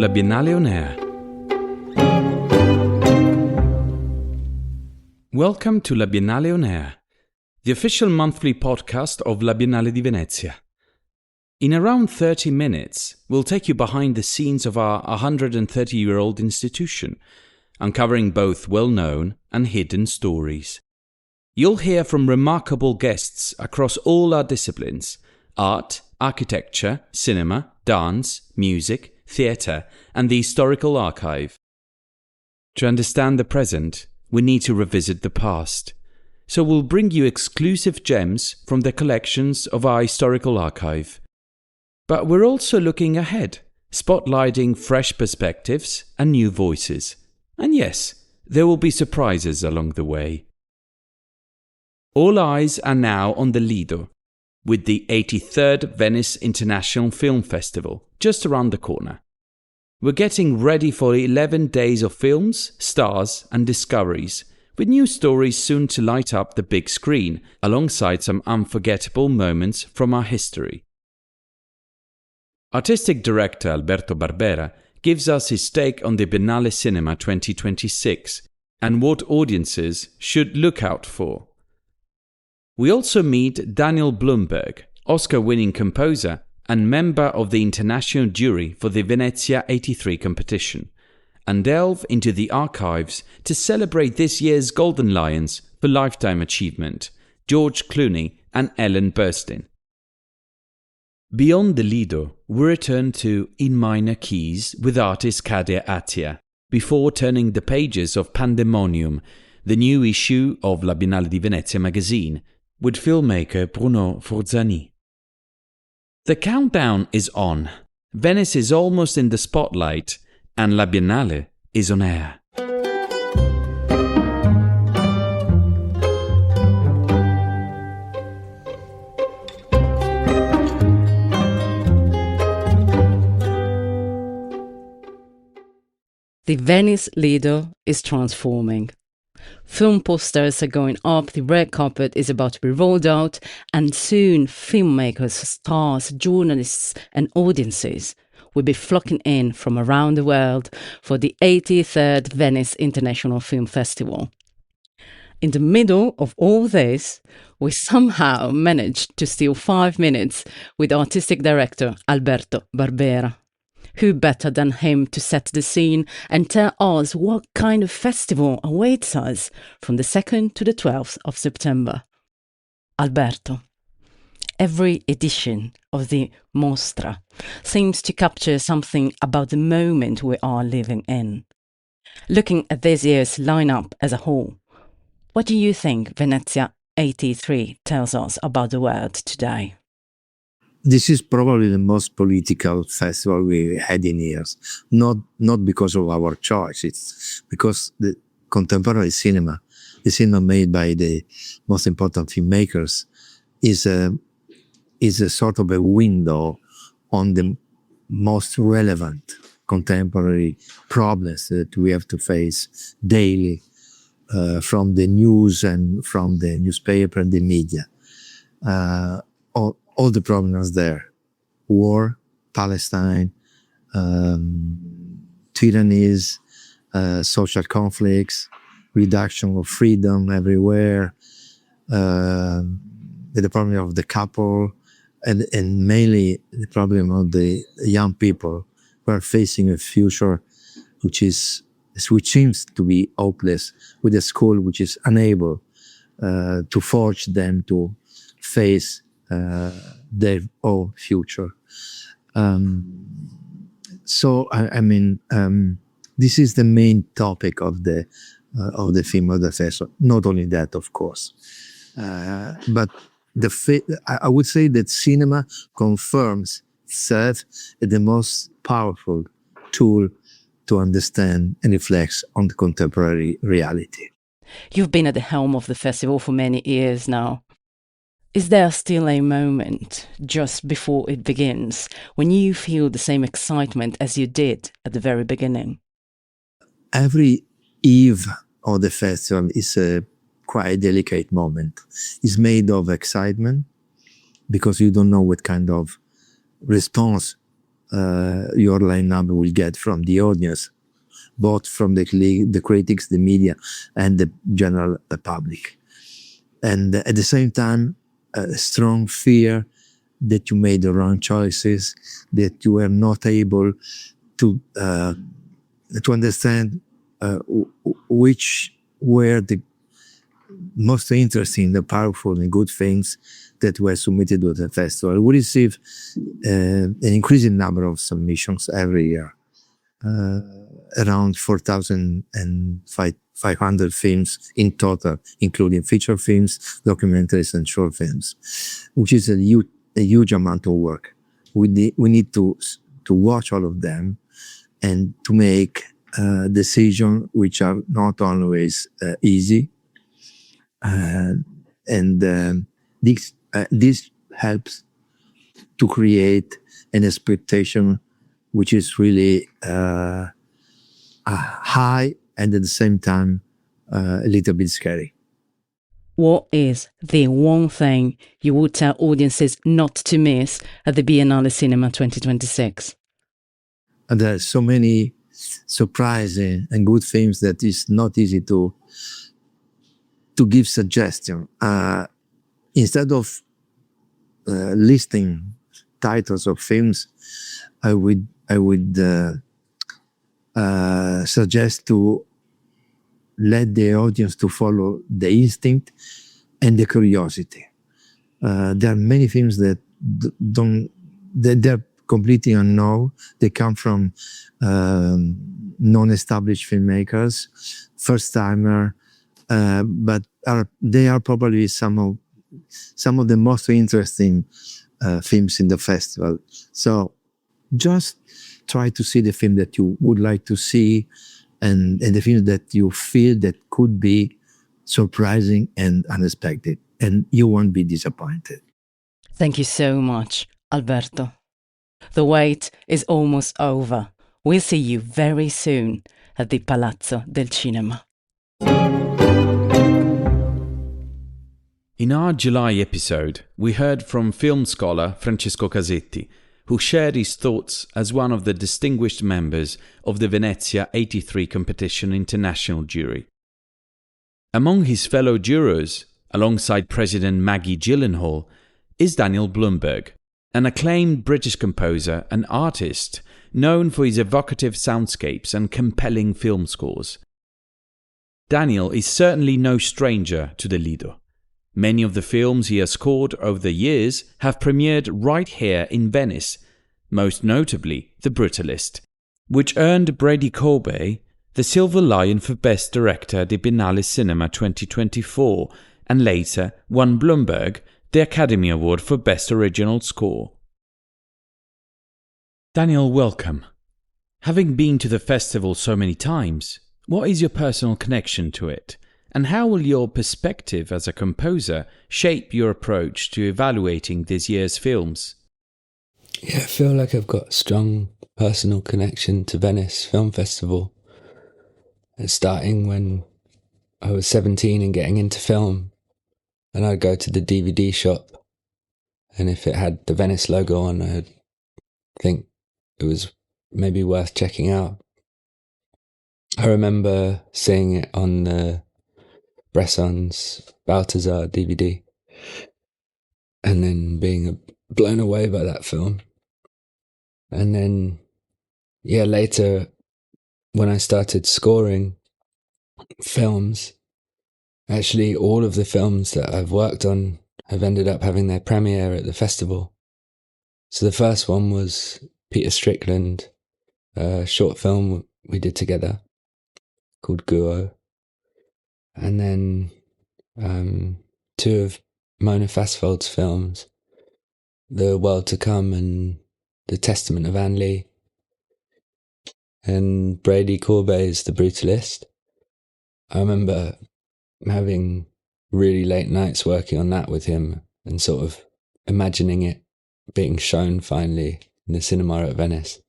La Biennale on Air. Welcome to La Biennale on Air, the official monthly podcast of La Biennale di Venezia. In around 30 minutes, we'll take you behind the scenes of our 130-year-old institution, uncovering both well-known and hidden stories. You'll hear from remarkable guests across all our disciplines: art, architecture, cinema, dance, music, theatre, and the historical archive. To understand the present, we need to revisit the past. So we'll bring you exclusive gems from the collections of our historical archive. But we're also looking ahead, spotlighting fresh perspectives and new voices. And yes, there will be surprises along the way. All eyes are now on the Lido, with the 83rd Venice International Film Festival just around the corner. We're getting ready for 11 days of films, stars, and discoveries, with new stories soon to light up the big screen, alongside some unforgettable moments from our history. Artistic Director Alberto Barbera gives us his take on the Biennale Cinema 2026 and what audiences should look out for. We also meet Daniel Blumberg, Oscar-winning composer and member of the international jury for the Venezia 83 competition, and delve into the archives to celebrate this year's Golden Lions for Lifetime Achievement, George Clooney and Ellen Burstyn. Beyond the Lido, we return to In Minor Keys with artist Kader Attia, before turning the pages of Pandemonium, the new issue of La Biennale di Venezia Magazine, with filmmaker Bruno Forzani. The countdown is on. Venice is almost in the spotlight, and La Biennale is on air. The Venice Lido is transforming. Film posters are going up, the red carpet is about to be rolled out, and soon filmmakers, stars, journalists and audiences will be flocking in from around the world for the 83rd Venice International Film Festival. In the middle of all this, we somehow managed to steal 5 minutes with artistic director Alberto Barbera. Who better than him to set the scene and tell us what kind of festival awaits us from the 2nd to the 12th of September? Alberto, every edition of the Mostra seems to capture something about the moment we are living in. Looking at this year's lineup as a whole, what do you think Venezia 83 tells us about the world today? This is probably the most political festival we had in years. Not because of our choice, it's because the contemporary cinema, the cinema made by the most important filmmakers, is a sort of a window on the most relevant contemporary problems that we have to face daily, from the news and from the newspaper and the media. All the problems there: war, Palestine, tyrannies, social conflicts, reduction of freedom everywhere, the problem of the couple, and mainly the problem of the young people who are facing a future which seems to be hopeless, with a school which is unable to forge them to face their own future. This is the main topic of the film of the festival. Not only that, of course, but I would say that cinema confirms itself as the most powerful tool to understand and reflect on the contemporary reality. You've been at the helm of the festival for many years now. Is there still a moment just before it begins when you feel the same excitement as you did at the very beginning? Every eve of the festival is a quite delicate moment. It's made of excitement because you don't know what kind of response your lineup will get from the audience, both from the critics, the media, and the general public. And at the same time, a strong fear that you made the wrong choices, that you were not able to understand which were the most interesting, the powerful and good things that were submitted to the festival. We receive an increasing number of submissions every year, around 4,500 films in total, including feature films, documentaries, and short films, which is a huge amount of work. We need to watch all of them and to make decisions which are not always easy. This helps to create an expectation which is really high and at the same time a little bit scary. What is the one thing you would tell audiences not to miss at the Biennale Cinema 2026? And there are so many surprising and good films that it's not easy to give suggestion. Instead of listing titles of films, I would suggest to let the audience to follow the instinct and the curiosity. There are many films that they're completely unknown. They come from non-established filmmakers, first-timer, but they are probably some of the most interesting films in the festival. So just try to see the film that you would like to see and the films that you feel that could be surprising and unexpected, and you won't be disappointed. Thank you so much, Alberto. The wait is almost over. We'll see you very soon at the Palazzo del Cinema. In our July episode, we heard from film scholar Francesco Casetti, who shared his thoughts as one of the distinguished members of the Venezia 83 competition international jury. Among his fellow jurors, alongside President Maggie Gyllenhaal, is Daniel Blumberg, an acclaimed British composer and artist known for his evocative soundscapes and compelling film scores. Daniel is certainly no stranger to the Lido. Many of the films he has scored over the years have premiered right here in Venice, most notably The Brutalist, which earned Brady Corbet the Silver Lion for Best Director at the Biennale Cinema 2024 and later won Blumberg the Academy Award for Best Original Score. Daniel, welcome. Having been to the festival so many times, what is your personal connection to it? And how will your perspective as a composer shape your approach to evaluating this year's films? Yeah, I feel like I've got a strong personal connection to Venice Film Festival. Starting when I was 17 and getting into film, and I'd go to the DVD shop, and if it had the Venice logo on, I'd think it was maybe worth checking out. I remember seeing it on the Bresson's Balthazar DVD and then being blown away by that film. And then, later when I started scoring films, actually all of the films that I've worked on have ended up having their premiere at the festival. So the first one was Peter Strickland, a short film we did together called Guo. And then two of Mona Fassvold's films, The World to Come and The Testament of Anne Lee, and Brady Corbet's The Brutalist. I remember having really late nights working on that with him and sort of imagining it being shown finally in the cinema at Venice.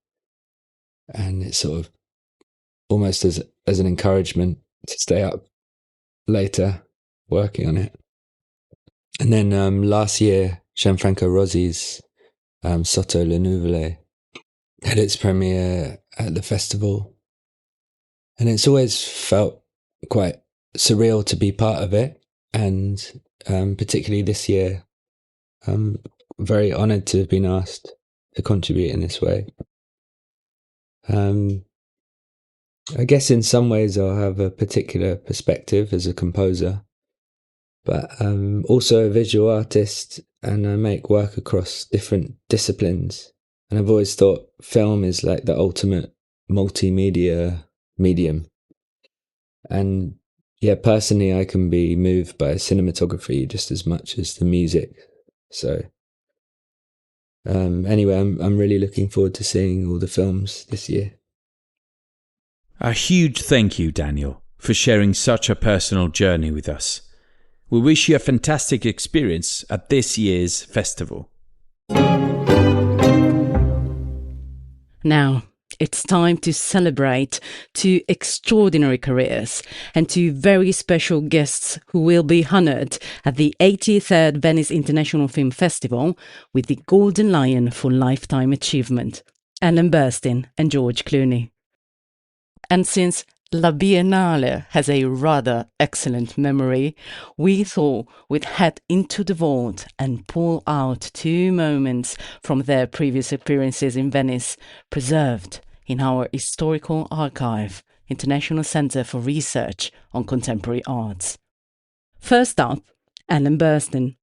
And it's sort of almost as an encouragement to stay up later working on it. And then last year, Gianfranco Rossi's Sotto le Nuvole had its premiere at the festival. And it's always felt quite surreal to be part of it. And particularly this year, I'm very honoured to have been asked to contribute in this way. I guess in some ways I'll have a particular perspective as a composer, but I'm also a visual artist and I make work across different disciplines. And I've always thought film is like the ultimate multimedia medium. And yeah, personally, I can be moved by cinematography just as much as the music. So anyway, I'm really looking forward to seeing all the films this year. A huge thank you, Daniel, for sharing such a personal journey with us. We wish you a fantastic experience at this year's festival. Now, it's time to celebrate two extraordinary careers and two very special guests who will be honoured at the 83rd Venice International Film Festival with the Golden Lion for Lifetime Achievement, Burstyn and George Clooney. And since La Biennale has a rather excellent memory, we thought we'd head into the vault and pull out two moments from their previous appearances in Venice, preserved in our historical archive, International Centre for Research on Contemporary Arts. First up, Ellen Burstyn.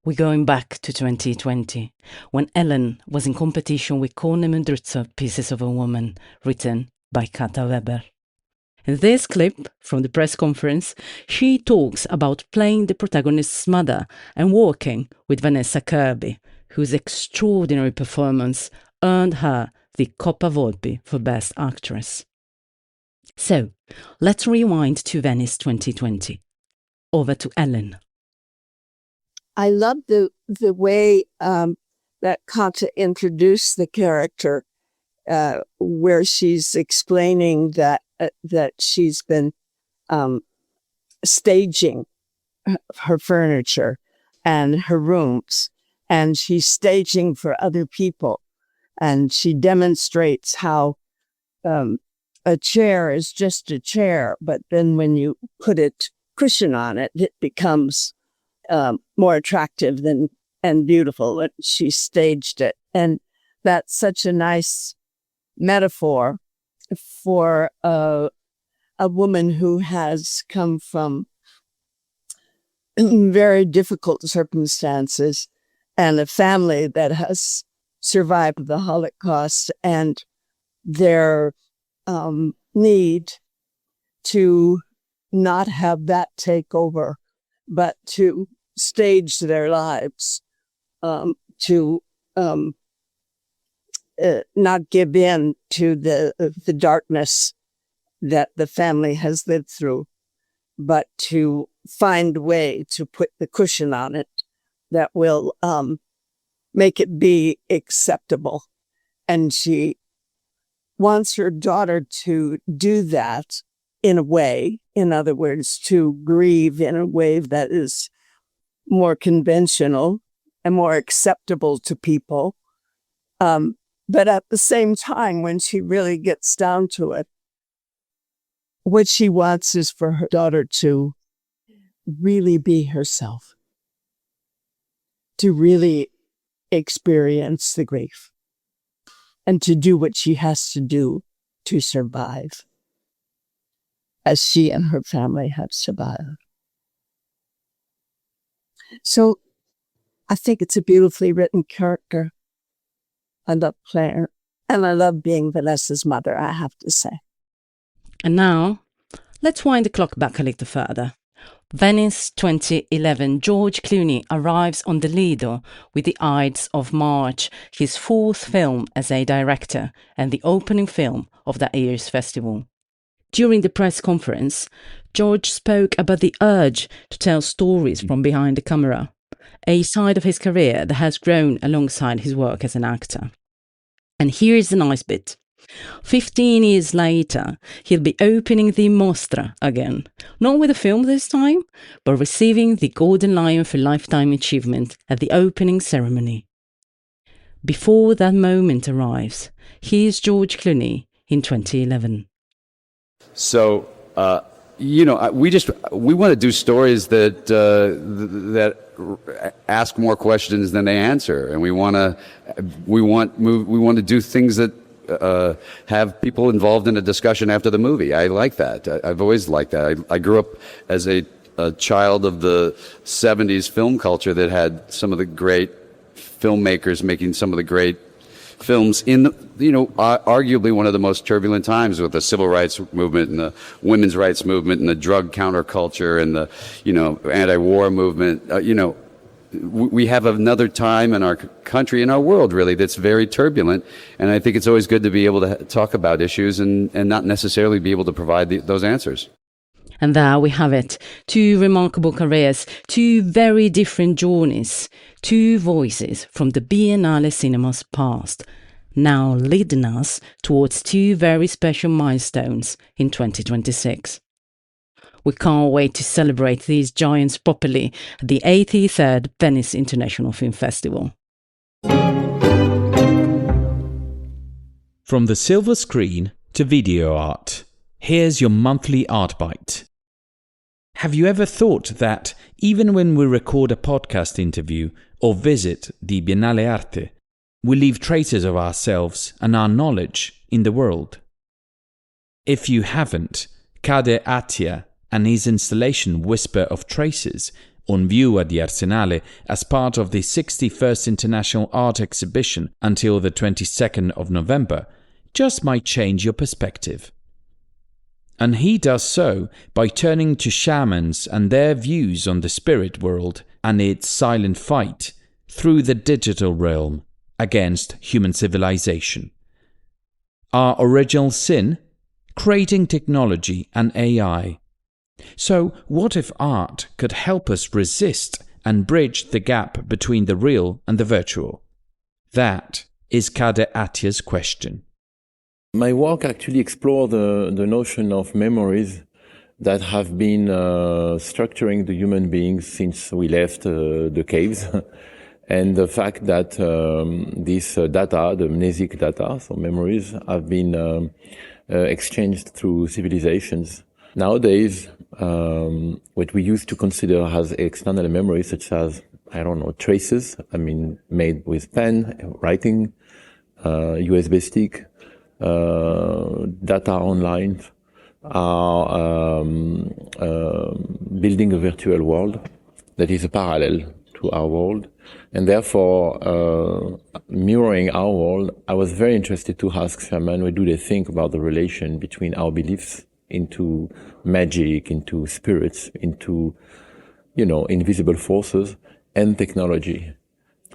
We're going back to 2020, when Ellen was in competition with Corne Mundruzzo Pieces of a Woman, written by Kata Weber. In this clip from the press conference, she talks about playing the protagonist's mother and working with Vanessa Kirby, whose extraordinary performance earned her the Coppa Volpi for Best Actress. So, let's rewind to Venice 2020. Over to Ellen. I love the way that Kata introduced the character, where she's explaining that she's been staging her furniture and her rooms, and she's staging for other people. And she demonstrates how a chair is just a chair, but then when you put a cushion on it, it becomes more attractive and beautiful. She staged it. And that's such a nice metaphor for a woman who has come from very difficult circumstances and a family that has survived the Holocaust, and their need to not have that take over, but to stage their lives, to not give in to the darkness that the family has lived through, but to find a way to put the cushion on it that will make it be acceptable. And she wants her daughter to do that in a way, in other words, to grieve in a way that is more conventional and more acceptable to people. But at the same time, when she really gets down to it, what she wants is for her daughter to really be herself, to really experience the grief, and to do what she has to do to survive, as she and her family have survived. So I think it's a beautifully written character. I love playing her, and I love being Vanessa's mother, I have to say. And now, let's wind the clock back a little further. Venice 2011, George Clooney arrives on the Lido with the Ides of March, his fourth film as a director and the opening film of that year's festival. During the press conference, George spoke about the urge to tell stories from behind the camera, a side of his career that has grown alongside his work as an actor. And here is the nice bit. 15 years later, he'll be opening the Mostra again, not with a film this time, but receiving the Golden Lion for Lifetime Achievement at the opening ceremony. before that moment arrives. Here's George Clooney in 2011. So, we want to do stories that ask more questions than they answer, and we want to do things that have people involved in a discussion after the movie. I like that. I've always liked that. I grew up as a child of the 70s film culture that had some of the great filmmakers making some of the great films in, arguably one of the most turbulent times with the civil rights movement and the women's rights movement and the drug counterculture and the, anti-war movement. We have another time in our country, in our world, really, that's very turbulent. And I think it's always good to be able to talk about issues and not necessarily be able to provide those answers. And there we have it. Two remarkable careers, two very different journeys, two voices from the Biennale Cinema's past, now leading us towards two very special milestones in 2026. We can't wait to celebrate these giants properly at the 83rd Venice International Film Festival. From the silver screen to video art, here's your monthly art bite. Have you ever thought that even when we record a podcast interview or visit the Biennale Arte, we leave traces of ourselves and our knowledge in the world? If you haven't, Kader Attia and his installation Whisper of Traces, on view at the Arsenale as part of the 61st International Art Exhibition until the 22nd of November, just might change your perspective. And he does so by turning to shamans and their views on the spirit world and its silent fight through the digital realm against human civilization. Our original sin? Creating technology and AI. So what if art could help us resist and bridge the gap between the real and the virtual? That is Kader Attia's question. My work actually explores the notion of memories that have been structuring the human beings since we left the caves, and the fact that this data, the mnesic data, so memories, have been exchanged through civilizations. Nowadays, what we used to consider as external memories, such as, traces, made with pen, writing, USB stick, data online, are building a virtual world that is a parallel to our world, and therefore mirroring our world. I was very interested to ask shamans, what do they think about the relation between our beliefs into magic, into spirits, into, invisible forces and technology.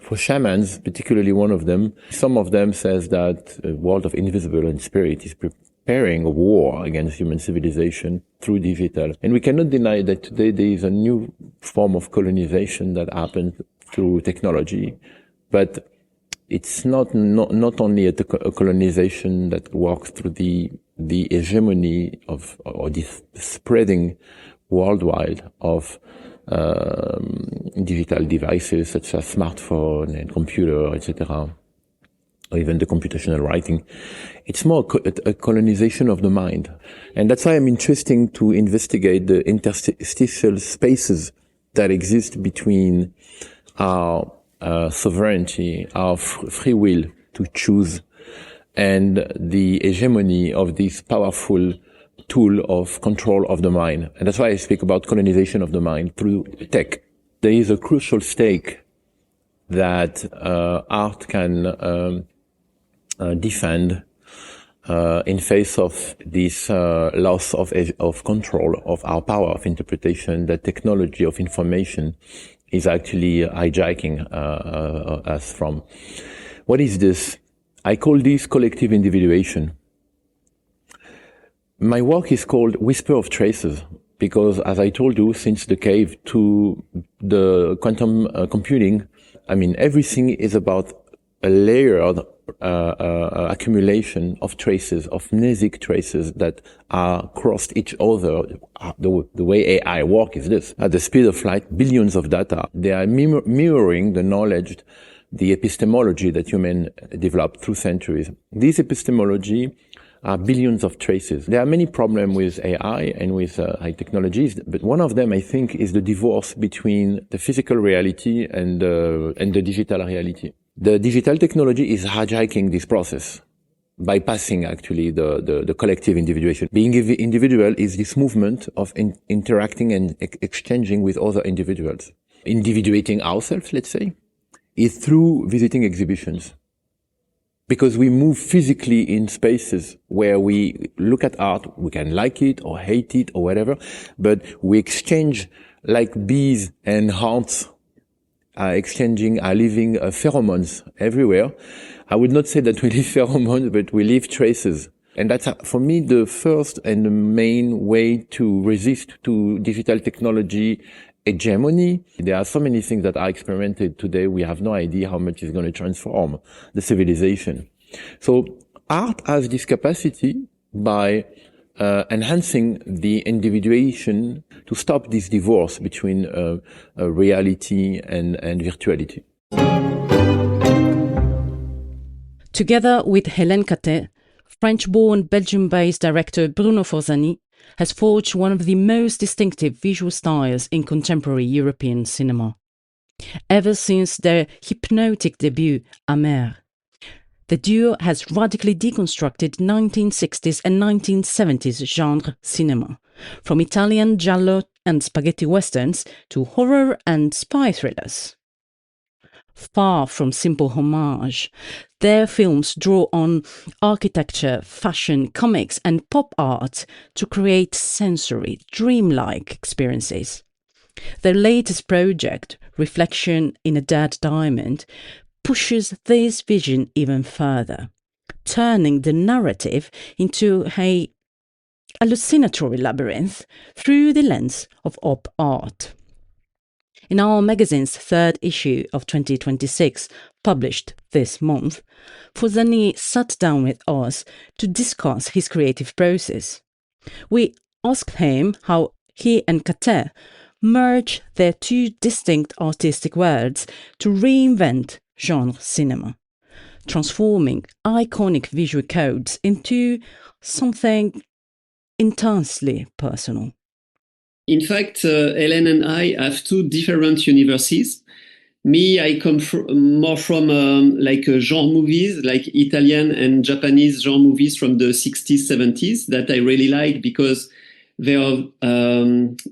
For shamans, particularly one of them, some of them says that the world of invisible and spirit is preparing a war against human civilization through digital. And we cannot deny that today there is a new form of colonization that happens through technology. But it's not only a colonization that works through the hegemony of, or the spreading worldwide of digital devices such as smartphone and computer, etc., or even the computational writing. It's more a colonization of the mind. And that's why I'm interested to investigate the interstitial spaces that exist between our sovereignty, our free will to choose, and the hegemony of this powerful tool of control of the mind. And that's why I speak about colonization of the mind through tech. There is a crucial stake that art can defend in face of this loss of control of our power of interpretation that technology of information is actually hijacking us from. What is this? I call this collective individuation. My work is called Whisper of Traces because, as I told you, since the cave to the quantum computing, everything is about a layered accumulation of traces, of mnesic traces that are crossed each other. The way AI work is this. At the speed of light, billions of data, they are mirroring the knowledge the epistemology that human developed through centuries. This epistemology are billions of traces. There are many problems with AI and with high technologies, but one of them, I think, is the divorce between the physical reality and the digital reality. The digital technology is hijacking this process, bypassing actually the collective individuation. Being individual is this movement of interacting and exchanging with other individuals. Individuating ourselves, let's say, is through visiting exhibitions. Because we move physically in spaces where we look at art, we can like it or hate it or whatever, but we exchange like bees and ants are leaving pheromones everywhere. I would not say that we leave pheromones, but we leave traces. And that's, for me, the first and the main way to resist to digital technology hegemony. There are so many things that are experimented today. We have no idea how much is going to transform the civilization. So art has this capacity by enhancing the individuation to stop this divorce between reality and virtuality. Together with Hélène Catet, French-born, Belgium-based director Bruno Forzani has forged one of the most distinctive visual styles in contemporary European cinema. Ever since their hypnotic debut, Amer, the duo has radically deconstructed 1960s and 1970s genre cinema, from Italian giallo and spaghetti westerns to horror and spy thrillers. Far from simple homage, their films draw on architecture, fashion, comics and pop art to create sensory, dreamlike experiences. Their latest project, Reflection in a Dead Diamond, pushes this vision even further, turning the narrative into a hallucinatory labyrinth through the lens of op art. In our magazine's third issue of 2026, published this month, Forzani sat down with us to discuss his creative process. We asked him how he and Catet merge their two distinct artistic worlds to reinvent genre cinema, transforming iconic visual codes into something intensely personal. In fact, Hélène and I have two different universes. Me, I come more from genre movies, like Italian and Japanese genre movies from the 60s, 70s that I really like because they are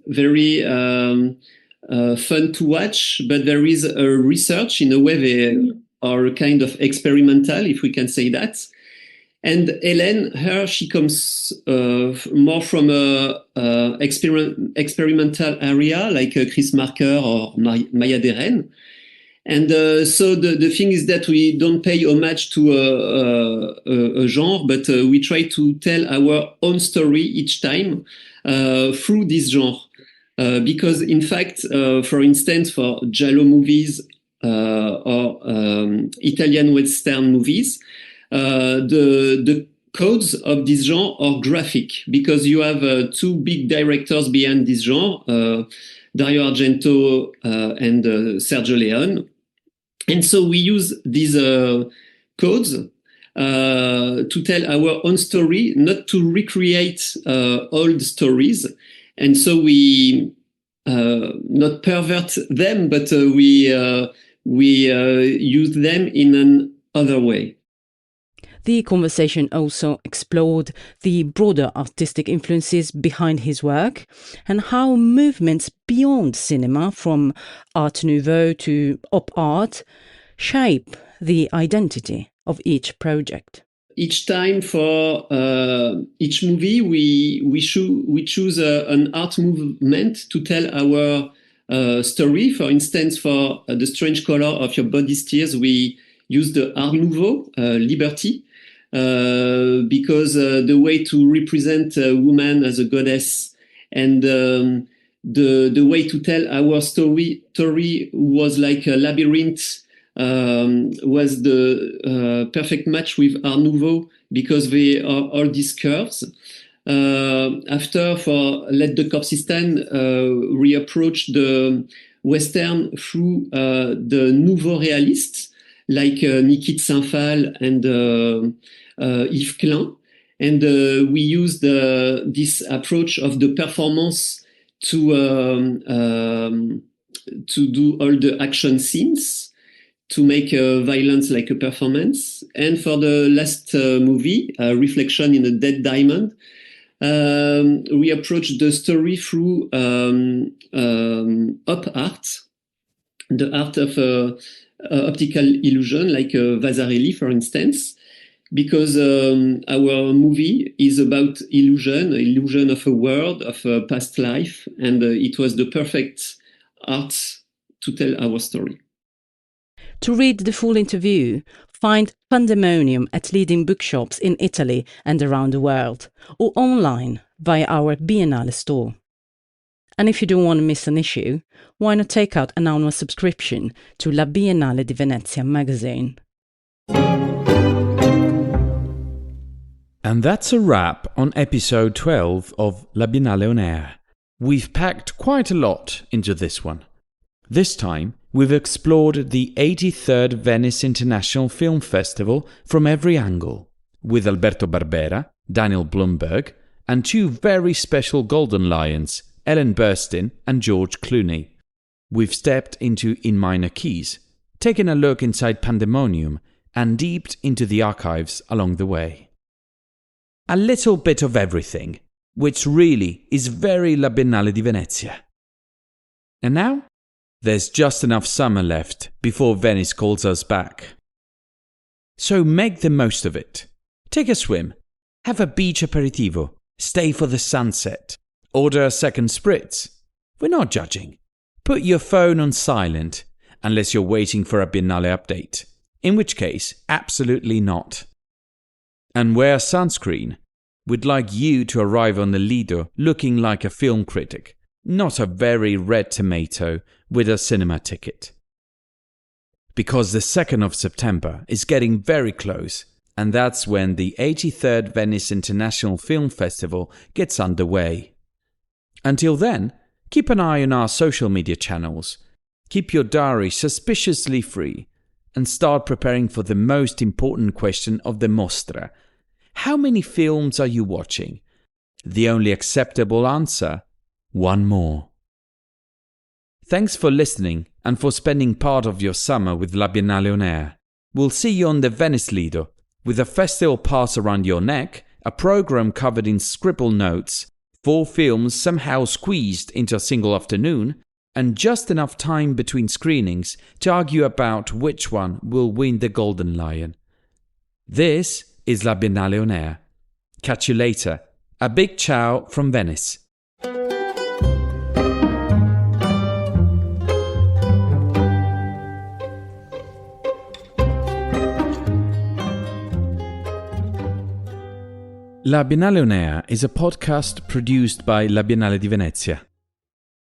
very fun to watch, but there is a research. In a way, they are kind of experimental, if we can say that. And Hélène, she comes more from a experimental area like Chris Marker or Maya Deren. And so the thing is that we don't pay homage to a genre, but we try to tell our own story each time through this genre. Because in fact, for instance, for giallo movies or Italian Western movies, the codes of this genre are graphic because you have two big directors behind this genre, Dario Argento and Sergio Leone. And so we use these codes to tell our own story, not to recreate old stories. And so we not pervert them, but we use them in another way. The conversation also explored the broader artistic influences behind his work and how movements beyond cinema, from Art Nouveau to op art, shape the identity of each project. Each time for each movie, we choose an art movement to tell our story. For instance, for The Strange Color of Your Body Steers, we use the Art Nouveau, Liberty, because the way to represent a woman as a goddess and the way to tell our story was like a labyrinth, was the perfect match with Art Nouveau because they are all these curves. After, for Let the Corpses Stand, we approached the Western through the Nouveau Realist, like Niki Saint-Phal and Yves Klein. And we used this approach of the performance to do all the action scenes, to make violence like a performance. And for the last movie, Reflection in a Dead Diamond, we approached the story through op art, the art of optical illusion, like Vasarely, for instance, because our movie is about illusion of a world, of a past life, and it was the perfect art to tell our story. To read the full interview, find Pandemonium at leading bookshops in Italy and around the world, or online via our Biennale store. And if you don't want to miss an issue, why not take out an annual subscription to La Biennale di Venezia magazine? And that's a wrap on episode 12 of La Biennale on Air. We've packed quite a lot into this one. This time, we've explored the 83rd Venice International Film Festival from every angle, with Alberto Barbera, Daniel Blumberg, and two very special Golden Lions, Ellen Burstyn and George Clooney. We've stepped into In Minor Keys, taken a look inside Pandemonium, and deeped into the archives along the way. A little bit of everything, which really is very La Biennale di Venezia. And now, there's just enough summer left before Venice calls us back. So make the most of it. Take a swim, have a beach aperitivo, stay for the sunset, order a second spritz. We're not judging. Put your phone on silent, unless you're waiting for a Biennale update, in which case, absolutely not. And wear sunscreen. We'd like you to arrive on the Lido looking like a film critic, not a very red tomato with a cinema ticket. Because the 2nd of September is getting very close, and that's when the 83rd Venice International Film Festival gets underway. Until then, keep an eye on our social media channels, keep your diary suspiciously free, and start preparing for the most important question of the Mostra. How many films are you watching? The only acceptable answer: one more. Thanks for listening and for spending part of your summer with La Biennale on Air. We'll see you on the Venice Lido, with a festival pass around your neck, a program covered in scribble notes, 4 films somehow squeezed into a single afternoon, and just enough time between screenings to argue about which one will win the Golden Lion. This is La Biennale on Air. Catch you later. A big ciao from Venice. La Biennale on Air is a podcast produced by La Biennale di Venezia.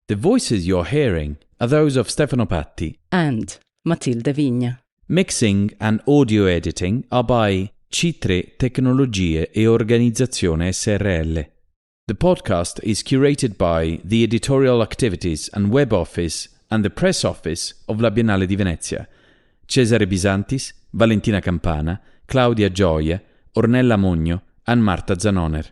The voices you're hearing are those of Stefano Patti and Matilde Vigna. Mixing and audio editing are by C3 Tecnologie e Organizzazione SRL. The podcast is curated by the editorial activities and web office and the press office of La Biennale di Venezia. Cesare Bisantis, Valentina Campana, Claudia Gioia, Ornella Mogno and Marta Zanoner.